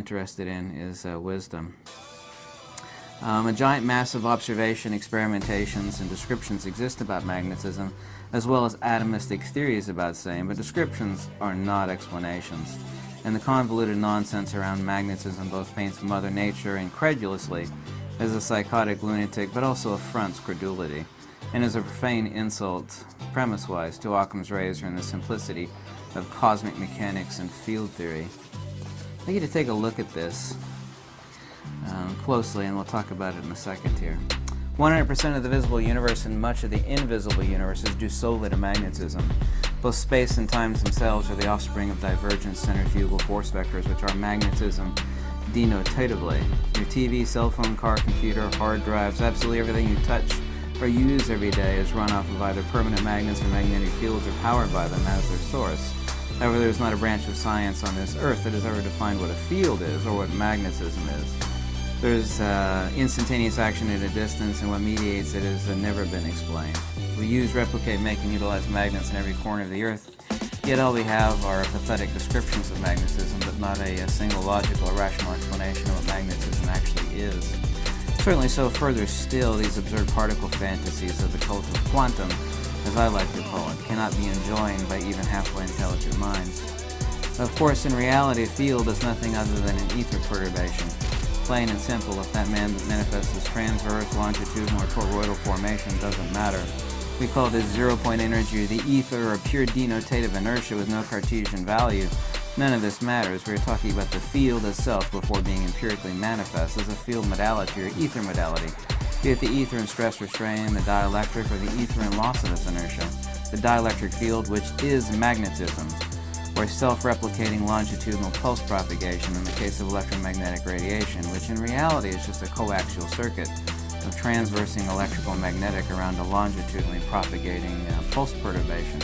interested in is wisdom. A giant mass of observation, experimentations, and descriptions exist about magnetism, as well as atomistic theories about same, but descriptions are not explanations. And the convoluted nonsense around magnetism both paints Mother Nature incredulously as a psychotic lunatic, but also affronts credulity, and is a profane insult, premise-wise, to Occam's razor and the simplicity of cosmic mechanics and field theory. I want you to take a look at this closely, and we'll talk about it in a second here. 100% of the visible universe and much of the invisible universe is due solely to magnetism. Both space and times themselves are the offspring of divergent centrifugal force vectors, which are magnetism denotatively. Your TV, cell phone, car, computer, hard drives, absolutely everything you touch or use every day is run off of either permanent magnets or magnetic fields or powered by them as their source. However, there is not a branch of science on this earth that has ever defined what a field is or what magnetism is. There's instantaneous action at a distance, and what mediates it has never been explained. We use, replicate, make, and utilize magnets in every corner of the earth, yet all we have are pathetic descriptions of magnetism, but not a single logical or rational explanation of what magnetism actually is. Certainly so, further still, these absurd particle fantasies of the cult of quantum, as I like to call it, cannot be enjoined by even halfway intelligent minds. Of course, in reality, a field is nothing other than an ether perturbation. Plain and simple, if that manifests as transverse, longitudinal, or toroidal formation, doesn't matter. We call this zero-point energy, the ether, or pure denotative inertia with no Cartesian value. None of this matters. We're talking about the field itself before being empirically manifest as a field modality or ether modality, be it the ether and stress restraint, the dielectric, or the ether and loss of its inertia. The dielectric field, which is magnetism, or self-replicating longitudinal pulse propagation in the case of electromagnetic radiation, which in reality is just a coaxial circuit of transversing electrical and magnetic around a longitudinally propagating pulse perturbation.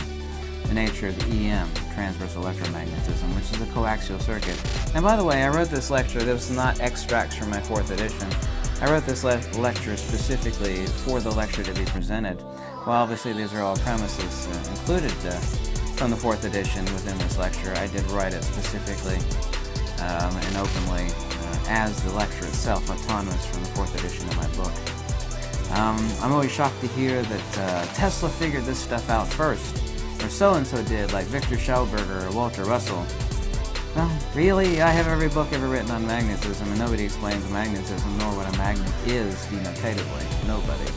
The nature of the EM, transverse electromagnetism, which is a coaxial circuit. And by the way, I wrote this lecture, this was not extracts from my 4th edition. I wrote this lecture specifically for the lecture to be presented. Well, obviously these are all premises included from the 4th edition within this lecture. I did write it specifically and openly as the lecture itself, autonomous from the 4th edition of my book. I'm always shocked to hear that Tesla figured this stuff out first, or so-and-so did, like Victor Schauberger or Walter Russell. Well, really, I have every book ever written on magnetism, and nobody explains magnetism nor what a magnet is denotatively. Nobody.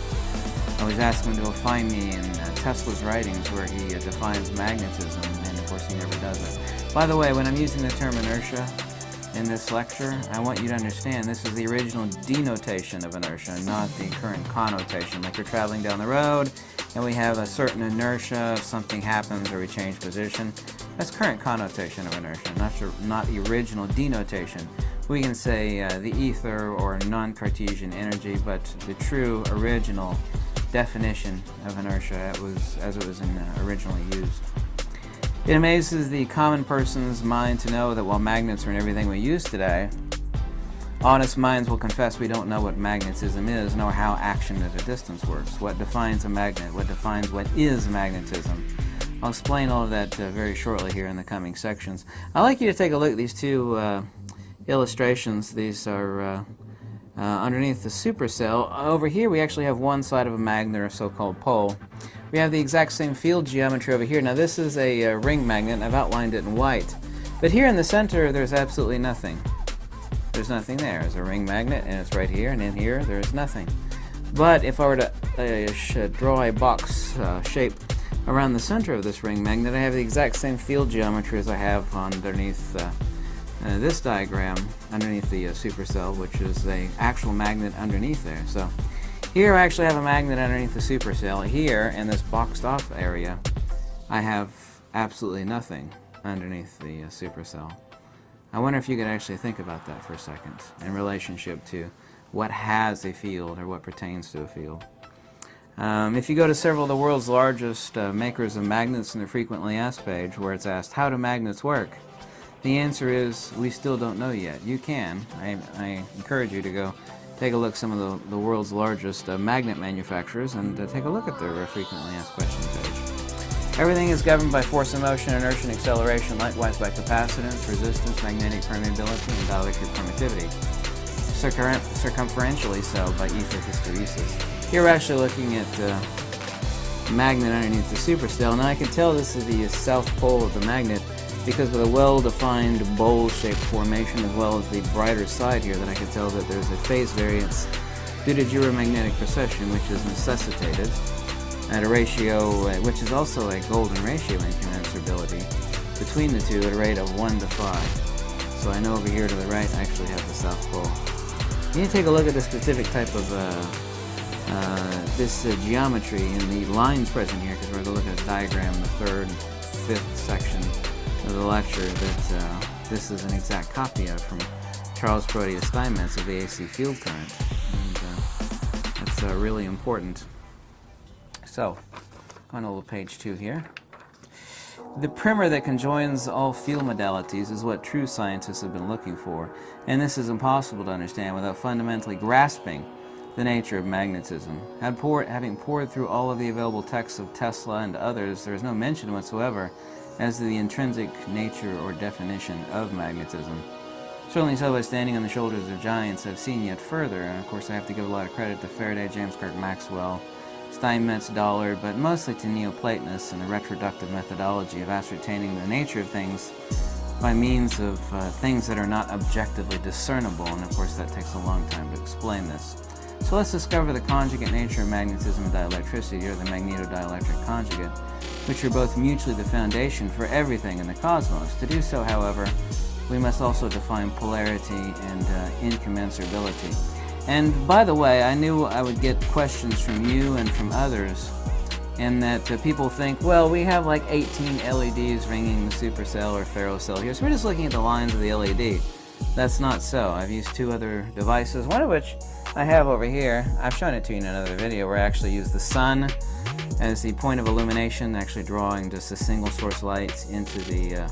I was asking him to find me in Tesla's writings where he defines magnetism, and of course he never does it. By the way, when I'm using the term inertia in this lecture, I want you to understand this is the original denotation of inertia, not the current connotation. Like you're traveling down the road, and we have a certain inertia, if something happens or we change position. That's current connotation of inertia, not the original denotation. We can say the ether or non-Cartesian energy, but the true original definition of inertia as it was originally used. It amazes the common person's mind to know that while magnets are in everything we use today, honest minds will confess we don't know what magnetism is, nor how action at a distance works. What defines a magnet? What defines what is magnetism? I'll explain all of that very shortly here in the coming sections. I'd like you to take a look at these two illustrations. These are underneath the supercell. Over here we actually have one side of a magnet, or so-called pole. We have the exact same field geometry over here. Now this is a ring magnet, and I've outlined it in white. But here in the center there's absolutely nothing. There's nothing there. There's a ring magnet, and it's right here, and in here there's nothing. But if I were to draw a box shape around the center of this ring magnet, I have the exact same field geometry as I have underneath this diagram, underneath the supercell, which is the actual magnet underneath there. So here I actually have a magnet underneath the supercell. Here, in this boxed off area, I have absolutely nothing underneath the supercell. I wonder if you could actually think about that for a second in relationship to what has a field or what pertains to a field. If you go to several of the world's largest makers of magnets in the frequently asked page, where it's asked, how do magnets work? The answer is, we still don't know yet. You can. I encourage you to go take a look at some of the world's largest magnet manufacturers and take a look at their frequently asked questions page. Everything is governed by force of motion, inertia, and acceleration, likewise by capacitance, resistance, magnetic permeability, and dielectric permittivity. Circumferentially so by ether hysteresis. Here we're actually looking at the magnet underneath the supercell. Now I can tell this is the south pole of the magnet because with a well-defined bowl-shaped formation as well as the brighter side here that I can tell that there's a phase variance due to geomagnetic precession, which is necessitated at a ratio, which is also a golden ratio incommensurability between the two at a rate of 1 to 5. So I know over here to the right I actually have the south pole. You need to take a look at the specific type of this geometry in the lines present here, because we're going to look at a diagram in the third and fifth section of the lecture that this is an exact copy of from Charles Proteus Steinmetz of the AC field current. And that's really important. So, going to page 2 here. The primer that conjoins all field modalities is what true scientists have been looking for, and this is impossible to understand without fundamentally grasping the nature of magnetism. Having pored through all of the available texts of Tesla and others, there is no mention whatsoever as to the intrinsic nature or definition of magnetism. Certainly so by standing on the shoulders of giants, I've seen yet further, and of course I have to give a lot of credit to Faraday, James Clerk Maxwell, Steinmetz, Dollard, but mostly to Neoplatonists and the retroductive methodology of ascertaining the nature of things by means of things that are not objectively discernible, and of course that takes a long time to explain this. So let's discover the conjugate nature of magnetism and dielectricity, or the magnetodielectric conjugate, which are both mutually the foundation for everything in the cosmos. To do so, however, we must also define polarity and incommensurability. And by the way, I knew I would get questions from you and from others, and that people think, well, we have like 18 LEDs ringing the supercell or ferrocell here, so we're just looking at the lines of the LED. That's not so. I've used 2 other devices, one of which I have over here. I've shown it to you in another video where I actually use the sun as the point of illumination, actually drawing just a single source light into the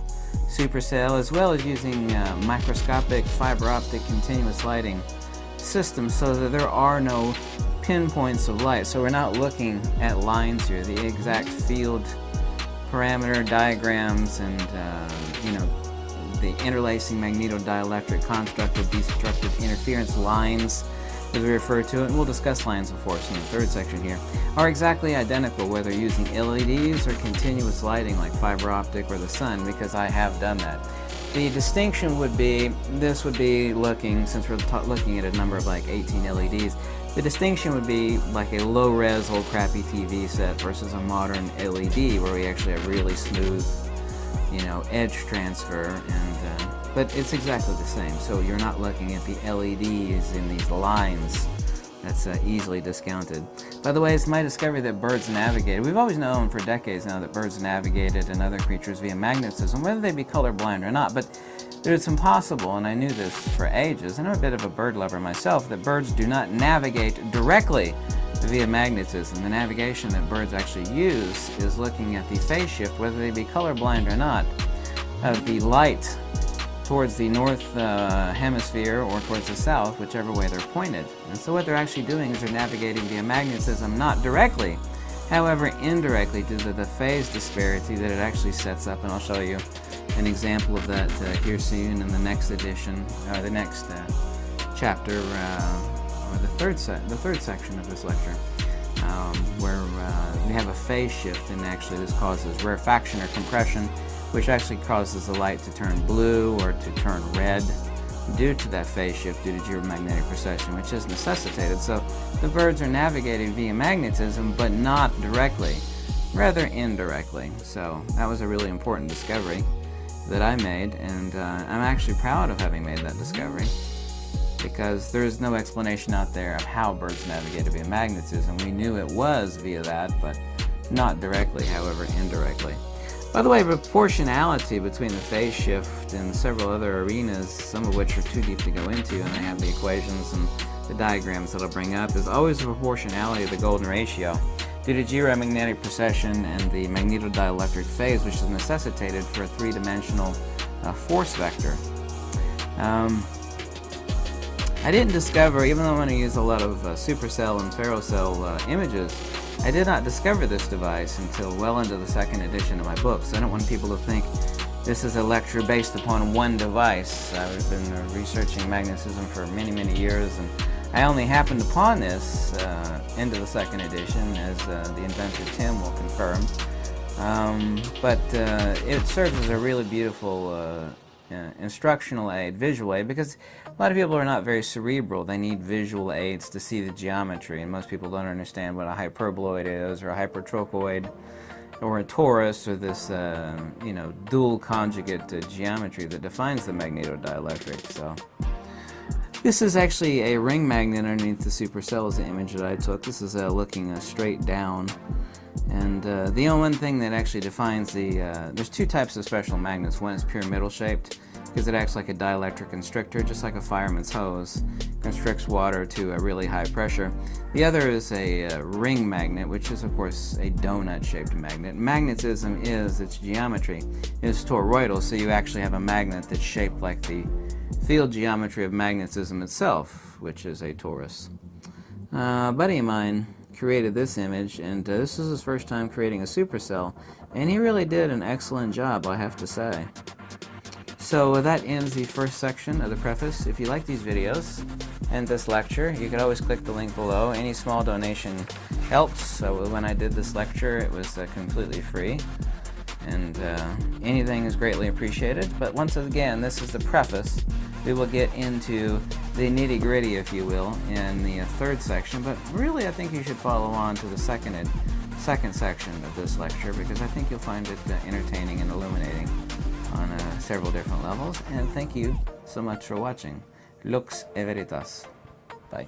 supercell, as well as using microscopic fiber optic continuous lighting systems so that there are no pinpoints of light. So we're not looking at lines here, the exact field parameter diagrams and the interlacing magnetodielectric construct of destructive interference lines, as we refer to it, and we'll discuss lines of force in the third section here, are exactly identical whether using LEDs or continuous lighting like fiber optic or the sun, because I have done that. The distinction would be, this would be looking, since we're looking at a number of like 18 LEDs, the distinction would be like a low-res, old crappy TV set versus a modern LED where we actually have really smooth, edge transfer, and but it's exactly the same. So you're not looking at the LEDs in these lines. That's easily discounted. By the way, it's my discovery that birds navigated. We've always known for decades now that birds navigated and other creatures via magnetism, whether they be colorblind or not. But it's impossible, and I knew this for ages, and I'm a bit of a bird lover myself, that birds do not navigate directly via magnetism. The navigation that birds actually use is looking at the phase shift, whether they be colorblind or not, of the light towards the north hemisphere or towards the south, whichever way they're pointed. And so what they're actually doing is they're navigating via magnetism, not directly, however indirectly due to the phase disparity that it actually sets up, and I'll show you an example of that here soon in the next edition, or the next chapter, or the third section of this lecture, where we have a phase shift, and actually this causes rarefaction or compression, which actually causes the light to turn blue or to turn red due to that phase shift due to geomagnetic precession, which is necessitated. So the birds are navigating via magnetism, but not directly, rather indirectly. So that was a really important discovery that I made, and I'm actually proud of having made that discovery, because there's no explanation out there of how birds navigated via magnetism. We knew it was via that, but not directly, however indirectly. By the way, proportionality between the phase shift and several other arenas, some of which are too deep to go into, and I have the equations and the diagrams that I'll bring up, is always the proportionality of the golden ratio due to geomagnetic precession and the magnetodielectric phase, which is necessitated for a 3-dimensional force vector. I didn't discover, even though I'm going to use a lot of supercell and ferrocell images, I did not discover this device until well into the second edition of my book, so I don't want people to think this is a lecture based upon one device. I've been researching magnetism for many, many years, and I only happened upon this into the second edition, as the inventor Tim will confirm. But it serves as a really beautiful instructional aid, visual aid, because a lot of people are not very cerebral. They need visual aids to see the geometry, and most people don't understand what a hyperboloid is, or a hypertrochoid, or a torus, or this dual conjugate geometry that defines the magnetodielectric. So this is actually a ring magnet underneath the supercell, is the image that I took. This is looking straight down. And the only one thing that actually defines there's two types of special magnets. One is pyramidal shaped, because it acts like a dielectric constrictor, just like a fireman's hose, constricts water to a really high pressure. The other is a ring magnet, which is of course a donut shaped magnet. Magnetism is, its geometry is toroidal, so you actually have a magnet that's shaped like the field geometry of magnetism itself, which is a torus. A buddy of mine created this image, and this is his first time creating a supercell, and he really did an excellent job, I have to say. So that ends the first section of the preface. If you like these videos and this lecture, you can always click the link below. Any small donation helps. So when I did this lecture, it was completely free, and anything is greatly appreciated. But once again, this is the preface. We will get into the nitty-gritty, if you will, in the third section, but really I think you should follow on to the second section of this lecture, because I think you'll find it entertaining and illuminating on several different levels. And thank you so much for watching. Lux e veritas. Bye.